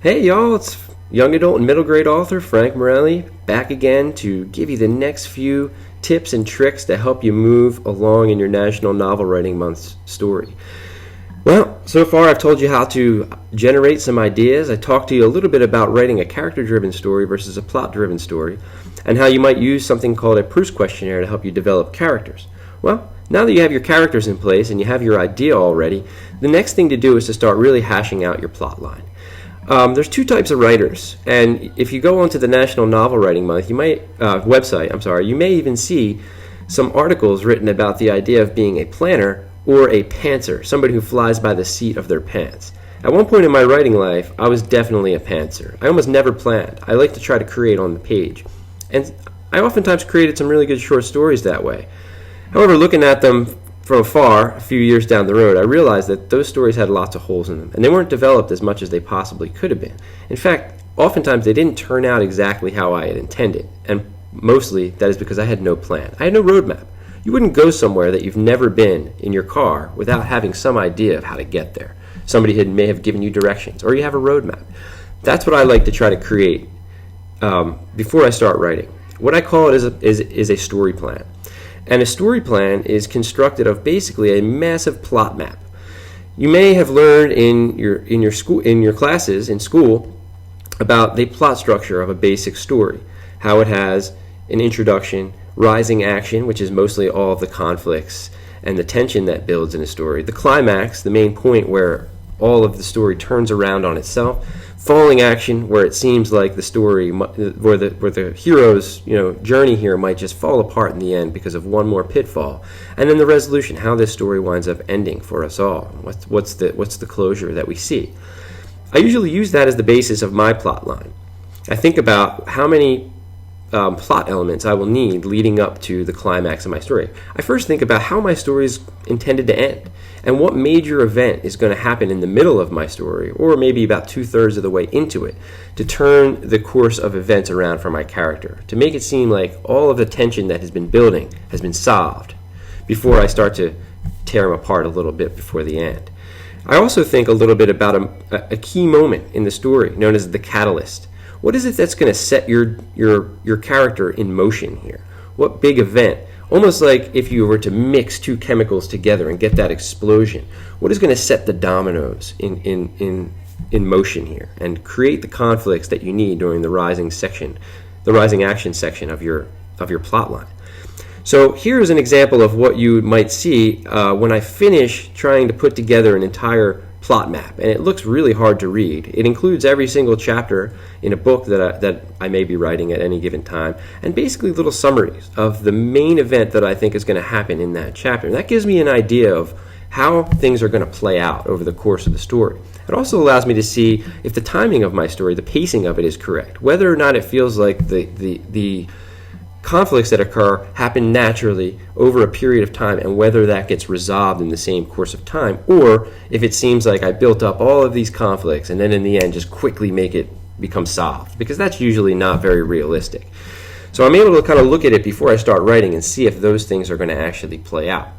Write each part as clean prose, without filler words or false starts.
Hey y'all, it's young adult and middle grade author Frank Morelli back again to give you the next few tips and tricks to help you move along in your National Novel Writing Month story. Well, so far I've told you how to generate some ideas. I talked to you a little bit about writing a character-driven story versus a plot-driven story, and how you might use something called a Proust questionnaire to help you develop characters. Well, now that you have your characters in place and you have your idea already, the next thing to do is to start really hashing out your plot line. There's two types of writers, and if you go onto the National Novel Writing Month website, you may even see some articles written about the idea of being a planner or a pantser, somebody who flies by the seat of their pants. At one point in my writing life, I was definitely a pantser. I almost never planned. I like to try to create on the page, and I oftentimes created some really good short stories that way. However, looking at them from afar, a few years down the road, I realized that those stories had lots of holes in them, and they weren't developed as much as they possibly could have been. In fact, oftentimes they didn't turn out exactly how I had intended, and mostly that is because I had no plan. I had no roadmap. You wouldn't go somewhere that you've never been in your car without having some idea of how to get there. Somebody may have given you directions, or you have a roadmap. That's what I like to try to create before I start writing. What I call it is a story plan. And a story plan is constructed of basically a massive plot map. You may have learned in your classes in school about the plot structure of a basic story, how it has an introduction, rising action, which is mostly all of the conflicts and the tension that builds in a story, the climax, the main point where all of the story turns around on itself, falling action, where it seems like the story, where the hero's journey here might just fall apart in the end because of one more pitfall, and then the resolution, how this story winds up ending for us all. What's the closure that we see? I usually use that as the basis of my plot line. I think about how many plot elements I will need leading up to the climax of my story. I first think about how my story is intended to end, and what major event is going to happen in the middle of my story, or maybe about 2/3 of the way into it, to turn the course of events around for my character, to make it seem like all of the tension that has been building has been solved before I start to tear them apart a little bit before the end. I also think a little bit about a key moment in the story known as the catalyst. What is it that's going to set your character in motion here? What big event? Almost like if you were to mix two chemicals together and get that explosion. What is going to set the dominoes in motion here and create the conflicts that you need during the rising action section of your plot line? So here's an example of what you might see when I finish trying to put together an entire plot map, and it looks really hard to read. It includes every single chapter in a book that I may be writing at any given time, and basically little summaries of the main event that I think is going to happen in that chapter. And that gives me an idea of how things are going to play out over the course of the story. It also allows me to see if the timing of my story, the pacing of it, is correct, whether or not it feels like the conflicts that occur happen naturally over a period of time, and whether that gets resolved in the same course of time, or if it seems like I built up all of these conflicts and then in the end just quickly make it become solved, because that's usually not very realistic. So I'm able to kind of look at it before I start writing and see if those things are going to actually play out.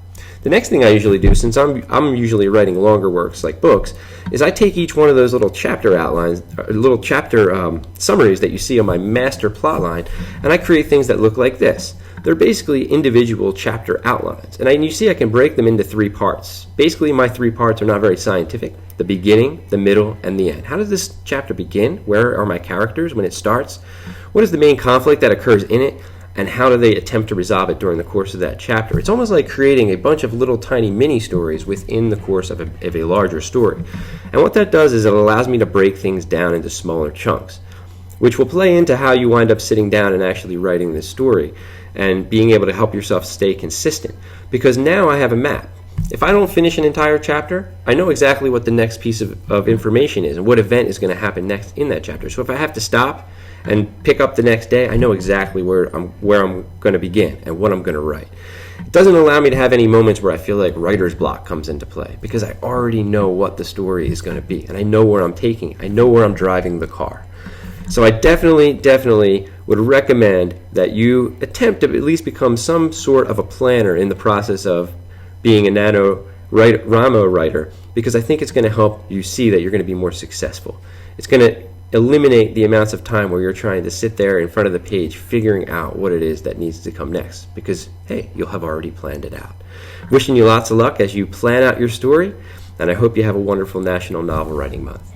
The next thing I usually do, since I'm usually writing longer works like books, is I take each one of those little chapter outlines, little chapter summaries that you see on my master plot line, and I create things that look like this. They're basically individual chapter outlines, and you see I can break them into 3 parts. Basically, my 3 parts are not very scientific: the beginning, the middle, and the end. How does this chapter begin? Where are my characters when it starts? What is the main conflict that occurs in it? And how do they attempt to resolve it during the course of that chapter? It's almost like creating a bunch of little tiny mini stories within the course of a larger story. And what that does is it allows me to break things down into smaller chunks, which will play into how you wind up sitting down and actually writing this story and being able to help yourself stay consistent. Because now I have a map. If I don't finish an entire chapter, I know exactly what the next piece of information is and what event is going to happen next in that chapter. So if I have to stop and pick up the next day, I know exactly where I'm going to begin and what I'm going to write. It doesn't allow me to have any moments where I feel like writer's block comes into play, because I already know what the story is going to be, and I know where I'm taking it. I know where I'm driving the car. So I definitely would recommend that you attempt to at least become some sort of a planner in the process of being a NaNoWriMo writer, because I think it's going to help you see that you're going to be more successful. It's going to eliminate the amounts of time where you're trying to sit there in front of the page figuring out what it is that needs to come next, because, hey, you'll have already planned it out. Wishing you lots of luck as you plan out your story, and I hope you have a wonderful National Novel Writing Month.